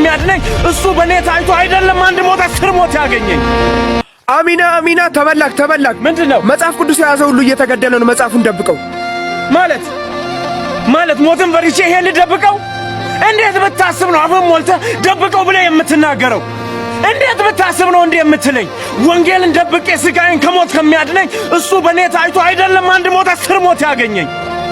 ከሚያድነኝ እሱ በኔ ታይቶ አይደለም አንድ ሞት 10 ሞት ያገኘኝ። አሚና ተበላክ። ምንድነው? መጽሐፍ ቅዱስ የያዘው ሁሉ እየተገደለ ነው። መጽሐፉን ደብቀው ማለት ሞትን ፈርቼ ይሄን ልደብቀው? እንዴት ብታስብ ነው አፍን ሞልተህ ደብቀው ብለህ የምትናገረው? እንዴት ብታስብ ነው እንዴ የምትለኝ? ወንጌልን ደብቄ ስጋዬን ከሞት ከሚያድነኝ እሱ በኔ ታይቶ አይደለም አንድ ሞት 10 ሞት ያገኘኝ።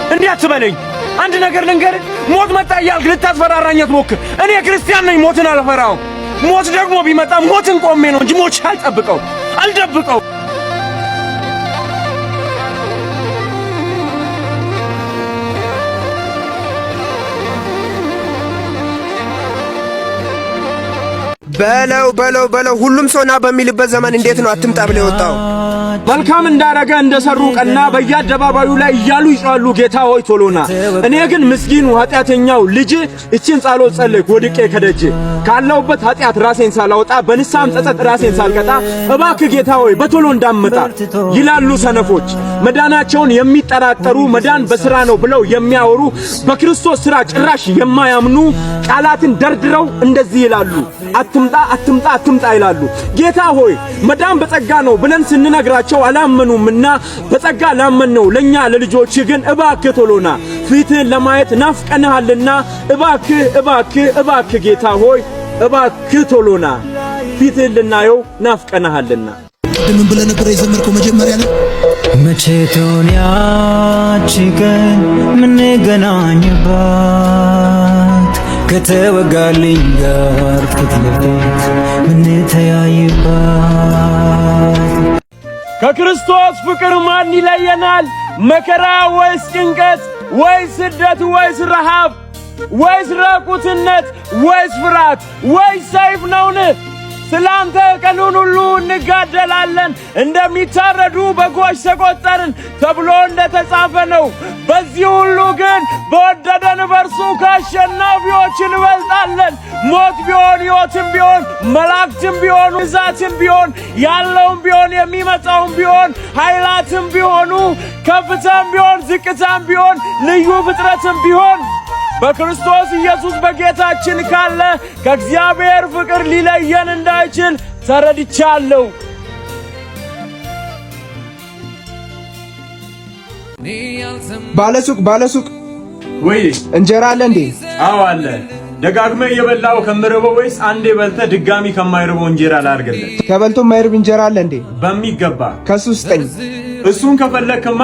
እንዴት አትበለኝ። አንድ ነገር ልንገርህ፣ ሞት መጣ እያልክ ልታስፈራራኝ አትሞክር። እኔ ክርስቲያን ነኝ፣ ሞትን አልፈራውም። ሞት ደግሞ ቢመጣ ሞትን ቆሜ ነው እንጂ ሞት አልደብቀው። በለው ሁሉም ሰው ና በሚልበት ዘመን እንዴት ነው አትምጣ ብለ የወጣው? መልካም እንዳረገ እንደሰሩ ቀና በየአደባባዩ ላይ እያሉ ይጮኻሉ፣ ጌታ ሆይ ቶሎና። እኔ ግን ምስኪኑ ኃጢአተኛው ልጅ እቺን ጸሎት ጸለይኩ ወድቄ ከደጅ ካለውበት ኃጢአት ራሴን ሳላወጣ በንስሐም ጸጸት ራሴን ሳልቀጣ እባክህ ጌታ ሆይ በቶሎ እንዳመጣ ይላሉ ሰነፎች። መዳናቸውን የሚጠራጠሩ መዳን በሥራ ነው ብለው የሚያወሩ በክርስቶስ ሥራ ጭራሽ የማያምኑ ቃላትን ደርድረው እንደዚህ ይላሉ፣ አትምጣ ይላሉ። ጌታ ሆይ መዳን በጸጋ ነው ብለን ስንነግራቸው አላመኑምና በጸጋ ላመንነው ለኛ ለልጆች ግን እባክህ ቶሎና ፊትህን ለማየት ናፍቀንሃልና እባክህ ጌታ ሆይ እባክህ ቶሎና ፊትህን ልናየው ናፍቀንሃልና። ምን ብለህ ነበር የዘመርከው መጀመሪያ ላይ? መቼ ትሆን ያቺ ቀን ምንገናኝባት ከተወጋልኝ ጋር ፊት ለፊት ምንተያይባት? ከክርስቶስ ፍቅር ማን ይለየናል? መከራ ወይስ ጭንቀት ወይስ ስደት ወይስ ረሃብ ወይስ ራቁትነት ወይስ ፍርሃት ወይስ ሰይፍ ነውን? ስላንተ ቀኑን ሁሉ እንጋደላለን፣ እንደሚታረዱ በጎች ተቆጠርን ተብሎ እንደተጻፈ ነው። በዚህ ሁሉ ግን በወደደን በርሱ ከአሸናፊዎች እንበልጣለን። ሞት ቢሆን ሕይወትም ቢሆን መላእክትም ቢሆኑ ግዛትም ቢሆን ያለውም ቢሆን የሚመጣውም ቢሆን ኃይላትም ቢሆኑ ከፍታም ቢሆን ዝቅታም ቢሆን ልዩ ፍጥረትም ቢሆን በክርስቶስ ኢየሱስ በጌታችን ካለ ከእግዚአብሔር ፍቅር ሊለየን እንዳይችል ተረድቻለሁ። ባለሱቅ ወይ እንጀራ አለ እንዴ? አዎ አለ። ደጋግመህ የበላው ከምርበው ወይስ አንዴ በልተህ ድጋሚ ከማይርበው እንጀራ ላድርግልህ? ከበልቶ የማይርብ እንጀራ አለ እንዴ? በሚገባ ከሱ ስጠኝ። እሱን ከፈለክማ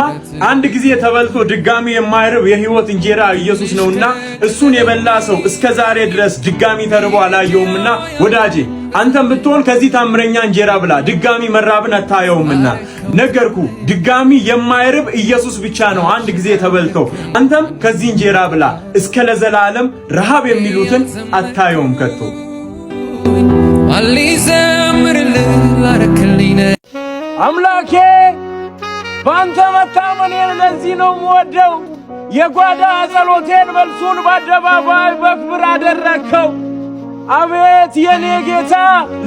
አንድ ጊዜ ተበልቶ ድጋሚ የማይርብ የሕይወት እንጀራ ኢየሱስ ነውና እሱን የበላ ሰው እስከ ዛሬ ድረስ ድጋሚ ተርቦ አላየውምና ወዳጄ አንተም ብትሆን ከዚህ ታምረኛ እንጀራ ብላ ድጋሚ መራብን አታየውምና ነገርኩ። ድጋሚ የማይርብ ኢየሱስ ብቻ ነው አንድ ጊዜ ተበልቶ። አንተም ከዚህ እንጀራ ብላ እስከ ለዘላለም ረሃብ የሚሉትን አታየውም ከቶ። አምላኬ ባንተ መታመኔን ለዚህ ነው የምወደው። የጓዳ ጸሎቴን መልሱን በአደባባይ በክብር አደረግከው። አቤት የኔ ጌታ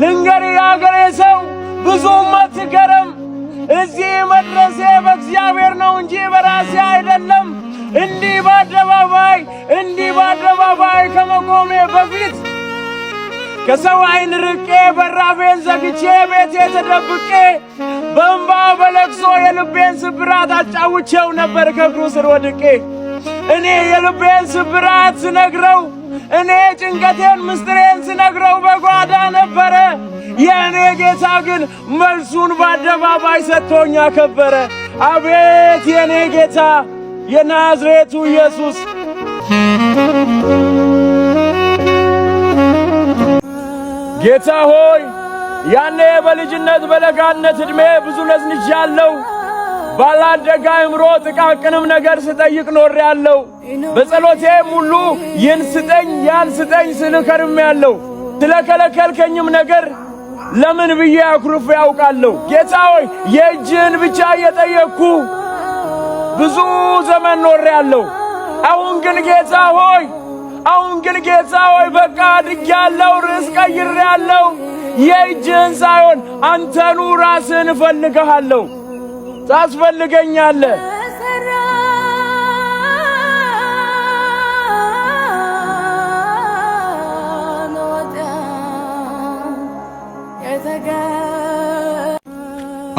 ልንገር የአገሬ ሰው ብዙም አትገረም። እዚህ መድረሴ በእግዚአብሔር ነው እንጂ በራሴ አይደለም። እንዲህ በአደባባይ ከመቆሜ በፊት ከሰው ዓይን ርቄ በራፌን ዘግቼ ቤቴ ተደብቄ በእንባ በለቅሶ የልቤን ስብራት አጫውቼው ነበር ከእግሩ ስር ወድቄ። እኔ የልቤን ስብራት ስነግረው፣ እኔ ጭንቀቴን ምስጢሬን ስነግረው በጓዳ ነበረ። የእኔ ጌታ ግን መልሱን በአደባባይ ሰጥቶኝ አከበረ። አቤት የእኔ ጌታ የናዝሬቱ ኢየሱስ። ጌታ ሆይ ያኔ በልጅነት በለጋነት ዕድሜ ብዙ ነዝንቻለሁ። ባላደጋ አእምሮ ጥቃቅንም ነገር ስጠይቅ ኖሬአለሁ። በጸሎቴም ሁሉ ይህን ስጠኝ ያን ስጠኝ ስል ከርሜአለሁ። ስለከለከልከኝም ነገር ለምን ብዬ አኩርፌ ያውቃለሁ። ጌታ ሆይ የእጅህን ብቻ እየጠየቅኩ ብዙ ዘመን ኖሬአለሁ። አሁን ግን ጌታ ሆይ በቃ አድጌአለሁ፣ ርዕስ ቀይሬአለሁ። የእጅህን ሳይሆን አንተኑ ራስህን እፈልግሃለሁ። ታስፈልገኛለህ።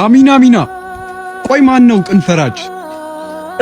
አሚና ቆይ ማን ነው ቅን ፈራጅ?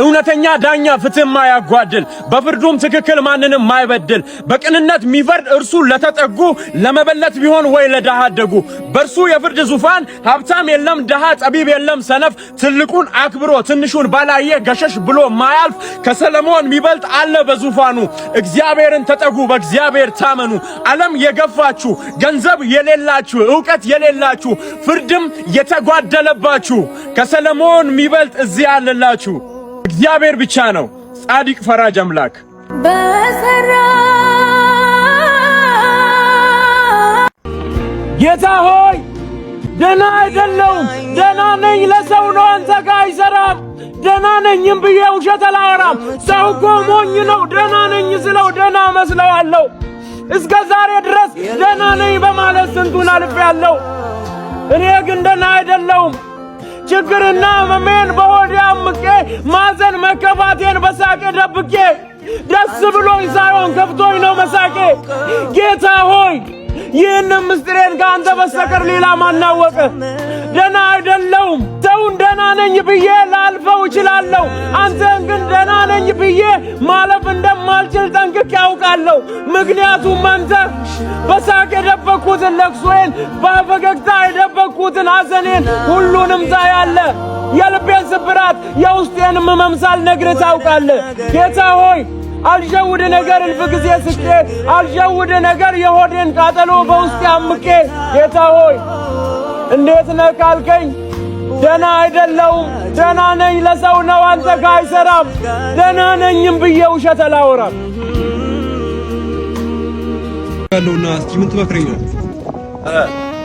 እውነተኛ ዳኛ ፍትህ ማያጓድል በፍርዱም ትክክል ማንንም ማይበድል በቅንነት ሚፈርድ እርሱ ለተጠጉ ለመበለት ቢሆን ወይ ለደሃ አደጉ በርሱ የፍርድ ዙፋን ሀብታም የለም ደሃ ጠቢብ የለም ሰነፍ ትልቁን አክብሮ ትንሹን ባላየ ገሸሽ ብሎ ማያልፍ ከሰለሞን ሚበልጥ አለ በዙፋኑ እግዚአብሔርን ተጠጉ በእግዚአብሔር ታመኑ ዓለም የገፋችሁ ገንዘብ የሌላችሁ ዕውቀት የሌላችሁ ፍርድም የተጓደለባችሁ ከሰለሞን ሚበልጥ እዚህ አለላችሁ እግዚአብሔር ብቻ ነው ጻድቅ ፈራጅ አምላክ ጌታ ሆይ ደና አይደለሁም ደና ነኝ ለሰው ነው አንተ ጋር አይሰራም ደና ነኝም ብዬ ውሸት አላወራም ሰው እኮ ሞኝ ነው ደና ነኝ ስለው ደና መስለዋለሁ እስከ ዛሬ ድረስ ደና ነኝ በማለት ስንቱን አልፌያለሁ እኔ ግን ደና አይደለሁም ችግርና መሜን በሆዴ አምቄ ማዘን መከፋቴን በሳቄ ደብቄ ደስ ብሎኝ ሳይሆን ከፍቶኝ ነው መሳቄ ጌታ ሆይ ይህን ምስጢሬን ከአንተ በስተቀር ሌላ ማናወቀ ደና አይደለሁም ሰውን ደና ነኝ ብዬ ላልፈው እችላለሁ አንተን ግን ደና ነኝ ብዬ ማለፍ እንደማልችል ጠንቅቄ ያውቃለሁ ምክንያቱም አንተ በሳቅ የደበቅኩትን ለቅሶዬን በፈገግታ የደበቅኩትን ሐዘኔን ሁሉንም ታያለህ የልቤን ስብራት የውስጤንም መምሳል ነግረህ ታውቃለህ ጌታ ሆይ አልጀውድ ነገር እልፍ ጊዜ ስቄ አልጀውድ ነገር የሆዴን ቃጠሎ በውስጤ አምቄ ጌታ ሆይ እንዴት ነህ ካልከኝ ደና አይደለሁም ደና ነኝ ለሰው ነው አንተ ጋር አይሰራም ደና ነኝም ብዬ ውሸት አላወራም ያለውና እስቲ ምን ትመክረኛለህ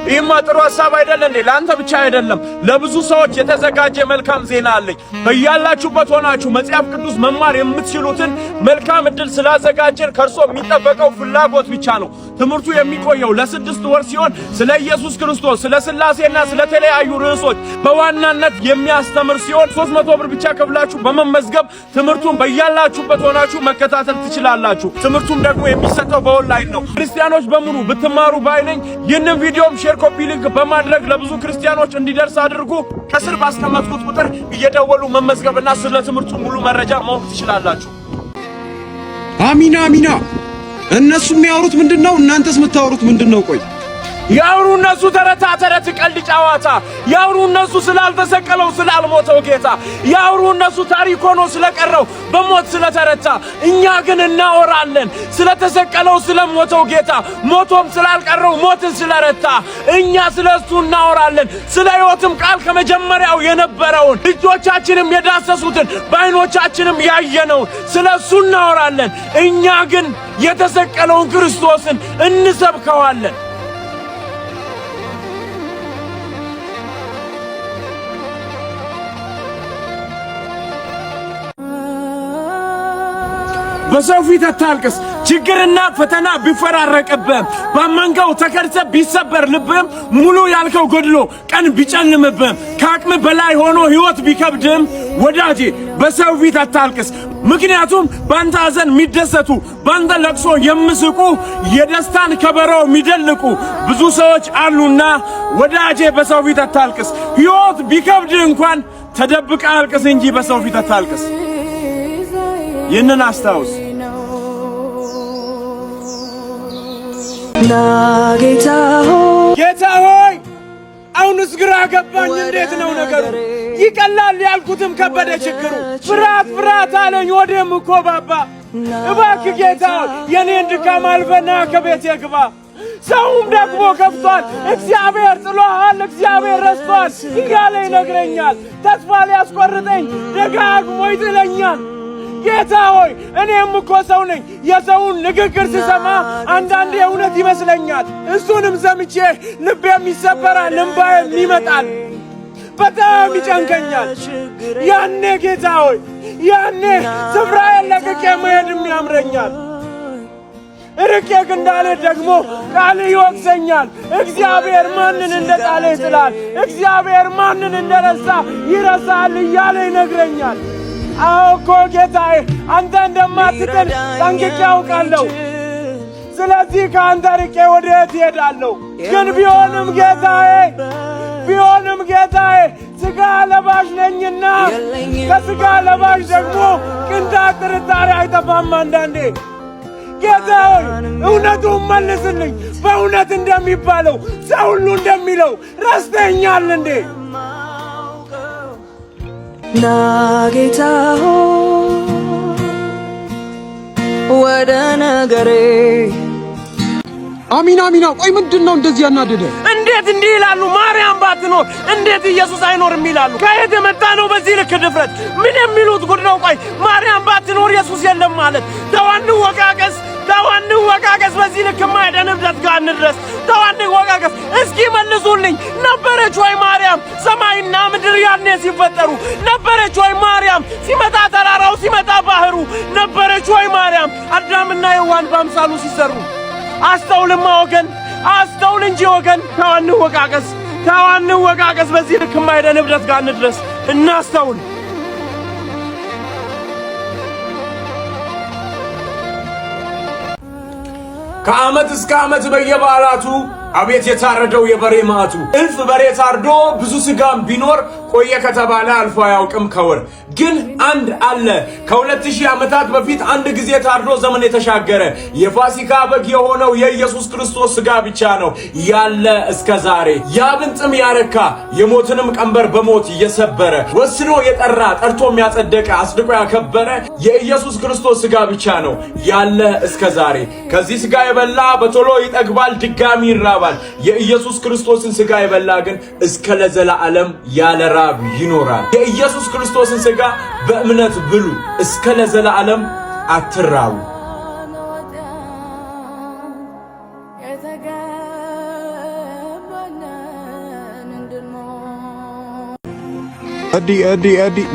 ይህማ ጥሩ ሐሳብ አይደለም እንዴ ላንተ ብቻ አይደለም ለብዙ ሰዎች የተዘጋጀ መልካም ዜና አለኝ በያላችሁበት ሆናችሁ መጽሐፍ ቅዱስ መማር የምትችሉትን መልካም እድል ስላዘጋጀን ከርሶ የሚጠበቀው ፍላጎት ብቻ ነው ትምህርቱ የሚቆየው ለ6 ወር ሲሆን ስለ ኢየሱስ ክርስቶስ ስለ ሥላሴና ስለ ተለያዩ ርዕሶች በዋናነት የሚያስተምር ሲሆን 300 ብር ብቻ ከፍላችሁ በመመዝገብ ትምህርቱን በያላችሁበት ሆናችሁ መከታተል ትችላላችሁ ትምህርቱም ደግሞ የሚሰጠው በኦንላይን ነው ክርስቲያኖች በሙሉ ብትማሩ ባይነኝ ይህንን ቪዲዮም ሼር ኮፒ ሊንክ በማድረግ ለብዙ ክርስቲያኖች እንዲደርስ አድርጉ ከስር ባስቀመጥኩት ቁጥር እየደወሉ መመዝገብና ስለ ትምህርቱ ሙሉ መረጃ ማወቅ ትችላላችሁ አሚና እነሱ የሚያወሩት ምንድነው እናንተስ የምታወሩት ምንድነው ቆይ ያውሩ እነሱ ተረት ቀልድ ጨዋታ ያውሩ እነሱ ስላልተሰቀለው ስላልሞተው ጌታ ያውሩ እነሱ ታሪክ ሆኖ ስለቀረው በሞት ስለተረታ እኛ ግን እናወራለን ስለተሰቀለው ስለሞተው ጌታ ሞቶም ስላልቀረው ሞትን ስለረታ እኛ ስለሱ እናወራለን ስለ ሕይወትም ቃል ከመጀመሪያው የነበረውን እጆቻችንም የዳሰሱትን በዓይኖቻችንም ያየነውን ስለሱ እናወራለን እኛ ግን የተሰቀለውን ክርስቶስን እንሰብከዋለን በሰው ፊት አታልቅስ ችግርና ፈተና ቢፈራረቅብህ ባመንከው ተከርሰ ቢሰበር ልብህም ሙሉ ያልከው ጎድሎ ቀን ቢጨልምብህ ከአቅም በላይ ሆኖ ሕይወት ቢከብድም ወዳጄ በሰው ፊት አታልቅስ ምክንያቱም ባንተ ሐዘን የሚደሰቱ ባንተ ለቅሶ የምስቁ የደስታን ከበሮ የሚደልቁ ብዙ ሰዎች አሉና ወዳጄ በሰው ፊት አታልቅስ ሕይወት ቢከብድ እንኳን ተደብቀ አልቅስ እንጂ በሰው ፊት አታልቅስ ይህንን አስታውስ ጌታ ሆይ አሁንስ ግራ ገባኝ እንዴት ነው ነገሩ ይቀላል ያልኩትም ከበደ ችግሩ ፍርሃት አለኝ ወዴም እኮ ባባ እባክህ ጌታ የኔን ድካም አልፈና ከቤቴ ግባ ሰውም ደግሞ ከፍቷል እግዚአብሔር ጥሎሃል እግዚአብሔር ረስቷል እያለ ይነግረኛል ተስፋ ሊያስቆርጠኝ ደጋግሞ ይጥለኛል ጌታ ሆይ እኔም እኮ ሰው ነኝ የሰውን ንግግር ስሰማ አንዳንዴ እውነት ይመስለኛል እሱንም ሰምቼ ልቤም ይሰበራል እንባዬም ይመጣል በጣም ይጨንቀኛል ያኔ ጌታ ሆይ ያኔ ስፍራዬን ለቅቄ መሄድም ያምረኛል ርቄ እንዳለ ደግሞ ቃል ይወቅሰኛል እግዚአብሔር ማንን እንደጣለ ይጥላል እግዚአብሔር ማንን እንደረሳ ይረሳል እያለ ይነግረኛል አዎ እኮ ጌታዬ አንተ እንደማትጥል ጠንቅቄ አውቃለሁ ስለዚህ ከአንተ ርቄ ወዴት እሄዳለሁ ግን ቢሆንም ጌታዬ ቢሆንም ጌታዬ ስጋ ለባሽ ነኝና ከስጋ ለባሽ ደግሞ ቅንጣት ጥርጣሬ አይጠፋም አንዳንዴ። ጌታዬ እውነቱን መልስልኝ። በእውነት እንደሚባለው ሰው ሁሉ እንደሚለው ረስተኛል እንዴ? ና ጌታ ወደ ነገሬ። አሚና ቆይ ምንድነው እንደዚህ ያናደደ? እንዴት እንዲህ ይላሉ? ማርያም ባትኖር እንዴት ኢየሱስ አይኖርም ይላሉ? ከየት የመጣ ነው በዚህ ልክ ድፍረት? ምን የሚሉት ጉድ ነው? ቆይ ማርያም ባትኖር ኢየሱስ የለም ማለት? ተዋን ወቃቀስ በዚህ ልክ ማይደን እብደት ጋር እንድረስ። ተዋን ወቃቀስ። እስኪ መልሱልኝ። ነበረች ወይ ማርያም ሰማይና ምድር ያኔ ሲፈጠሩ? ነበረች ወይ ማርያም ሲመጣ ተራራው ሲመጣ ባህሩ? ነበረች ወይ ማርያም አዳምና ሔዋን በአምሳሉ ሲሰሩ? አስተውልማ ወገን፣ አስተውል እንጂ ወገን። ተዋን ወቃቀስ በዚህ ልክ ማይደን እብደት ጋር እንድረስ። እናስተውል። ከዓመት እስከ ዓመት በየበዓላቱ አቤት የታረደው የበሬ ማዕቱ። እልፍ በሬ ታርዶ ብዙ ስጋም ቢኖር ቆየ ከተባለ አልፎ አያውቅም ከወር። ግን አንድ አለ ከ2000 ዓመታት በፊት አንድ ጊዜ ታርዶ ዘመን የተሻገረ የፋሲካ በግ የሆነው የኢየሱስ ክርስቶስ ስጋ ብቻ ነው ያለ እስከ ዛሬ። ያብን ጥም ያረካ የሞትንም ቀንበር በሞት የሰበረ ወስኖ የጠራ ጠርቶም ያጸደቀ አስድቆ ያከበረ የኢየሱስ ክርስቶስ ስጋ ብቻ ነው ያለ እስከ ዛሬ። ከዚህ ስጋ የበላ በቶሎ ይጠግባል ድጋሚ ይራባል። የኢየሱስ ክርስቶስን ስጋ የበላ ግን እስከ ለዘላለም ያለ ራብ ይኖራል። የኢየሱስ ክርስቶስን ስጋ በእምነት ብሉ፣ እስከ ለዘላለም አትራቡ። እዲ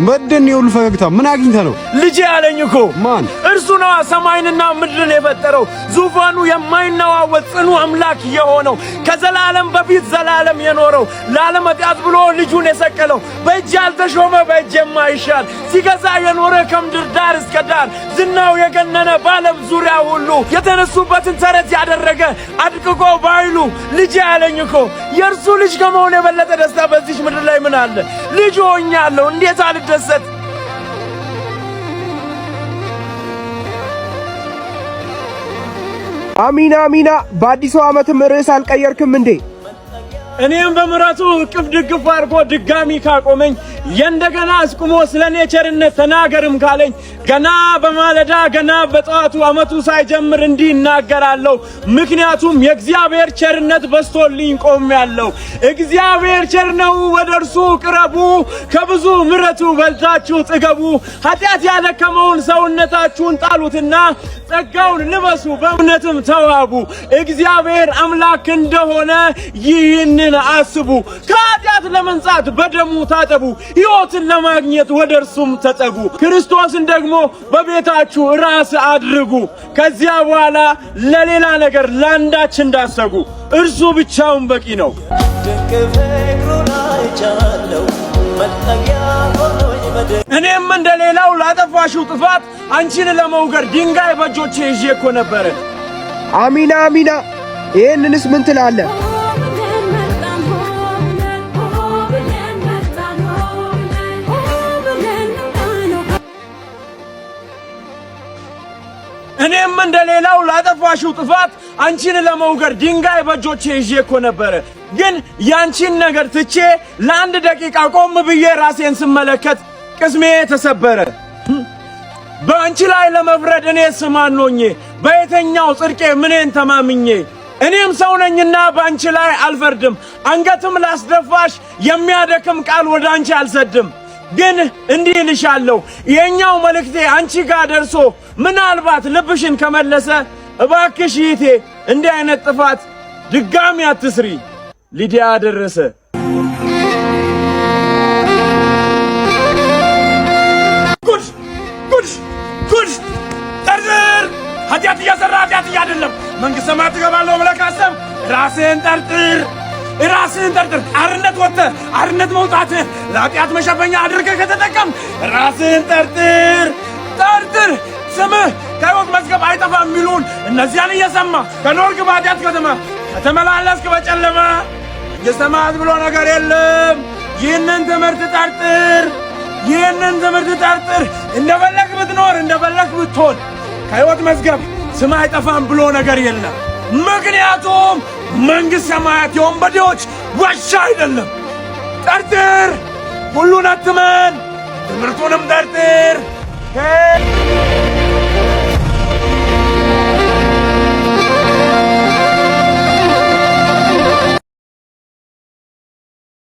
መደን ይውል ፈገግታ ምን አግኝተ ነው? ልጅ ያለኝ እኮ ማን? እርሱ ነው ሰማይንና ምድርን የፈጠረው። ዙፋኑ የማይነዋወጥ ጽኑ አምላክ የሆነው ከዘላለም በፊት ዘላለም የኖረው ለዓለም ኃጢአት ብሎ ልጁን የሰቀለው በእጅ ያልተሾመ በእጅ የማይሻል ሲገዛ የኖረ ከምድር ዳር እስከ ዳር ዝናው የገነነ በዓለም ዙሪያ ሁሉ የተነሱበትን ተረት ያደረገ አድቅቆ ባይሉ ልጅ ያለኝ እኮ የእርሱ ልጅ ከመሆን የበለጠ ደስታ በዚህ ምድር ላይ ምን አለ? ልጅ ሆኛለሁ እንዴት አልደሰት? አሚና በአዲሱ ዓመትም ርዕስ አልቀየርክም እንዴ? እኔም በምሕረቱ እቅፍ ድግፍ አድርጎ ድጋሚ ካቆመኝ የእንደገና አስቁሞ ስለኔ ቸርነት ተናገርም ካለኝ ገና በማለዳ ገና በጠዋቱ ዓመቱ ሳይጀምር እንዲህ እናገራለሁ። ምክንያቱም የእግዚአብሔር ቸርነት በስቶልኝ ቆሜያለሁ። እግዚአብሔር ቸር ነው፣ ወደ እርሱ ቅረቡ፣ ከብዙ ምሕረቱ በልታችሁ ጥገቡ። ኃጢአት ያደከመውን ሰውነታችሁን ጣሉትና ጸጋውን ልበሱ፣ በእውነትም ተዋቡ። እግዚአብሔር አምላክ እንደሆነ ይህንን አስቡ። ከኃጢአት ለመንጻት በደሙ ታጠቡ፣ ሕይወትን ለማግኘት ወደ እርሱም ተጠጉ። ክርስቶስን ደግሞ በቤታችሁ ራስ አድርጉ። ከዚያ በኋላ ለሌላ ነገር ለአንዳች እንዳሰጉ፣ እርሱ ብቻውን በቂ ነው። እኔም እንደሌላው ላጠፋሽው ጥፋት አንቺን ለመውገር ድንጋይ በእጆቼ ይዤ እኮ ነበረ። አሚና ይሄንንስ ምን ትላለህ? እኔም እንደሌላው ላጠፋሽው ጥፋት አንቺን ለመውገር ድንጋይ በእጆቼ ይዤ እኮ ነበረ። ግን ያንቺን ነገር ትቼ ለአንድ ደቂቃ ቆም ብዬ ራሴን ስመለከት ቅስሜ ተሰበረ። በአንቺ ላይ ለመፍረድ እኔስ ማን ሆኜ? በየትኛው ጽድቄ ምኔን ተማምኜ? እኔም ሰው ነኝና በአንቺ ላይ አልፈርድም። አንገትም ላስደፋሽ የሚያደክም ቃል ወደ አንቺ አልሰድም። ግን እንዲህ ልሻለሁ፣ የኛው መልእክቴ አንቺ ጋር ደርሶ ምናልባት ልብሽን ከመለሰ እባክሽ ይቴ እንዲህ አይነት ጥፋት ድጋሚ አትስሪ። ሊዲያ ደረሰ። ጉድ ጠርጥር። ኃጢአት እያሰራ ኃጢአት እያደለም መንግሥተ ሰማያት ትገባለሁ ብለህ ካሰብክ ራስህን ጠርጥር። አርነት ወጥተህ አርነት መውጣትህ ለኃጢአት መሸፈኛ አድርገህ ከተጠቀም ራስህን ጠርጥር። ስምህ ከሕይወት መዝገብ አይጠፋም የሚሉን እነዚያን እየሰማ ከኖርክ በኃጢአት ከተማ ከተመላለስክ በጨለማ የሰማዕት ብሎ ነገር የለም። ይህንን ትምህርት ጠርጥር፣ ይህንን ትምህርት ጠርጥር። እንደፈለክ ብትኖር እንደፈለክ ብትሆን ከሕይወት መዝገብ ስም አይጠፋም ብሎ ነገር የለም። ምክንያቱም መንግሥተ ሰማያት የወንበዴዎች ዋሻ አይደለም። ጠርጥር፣ ሁሉን አትመን፣ ትምህርቱንም ጠርጥር።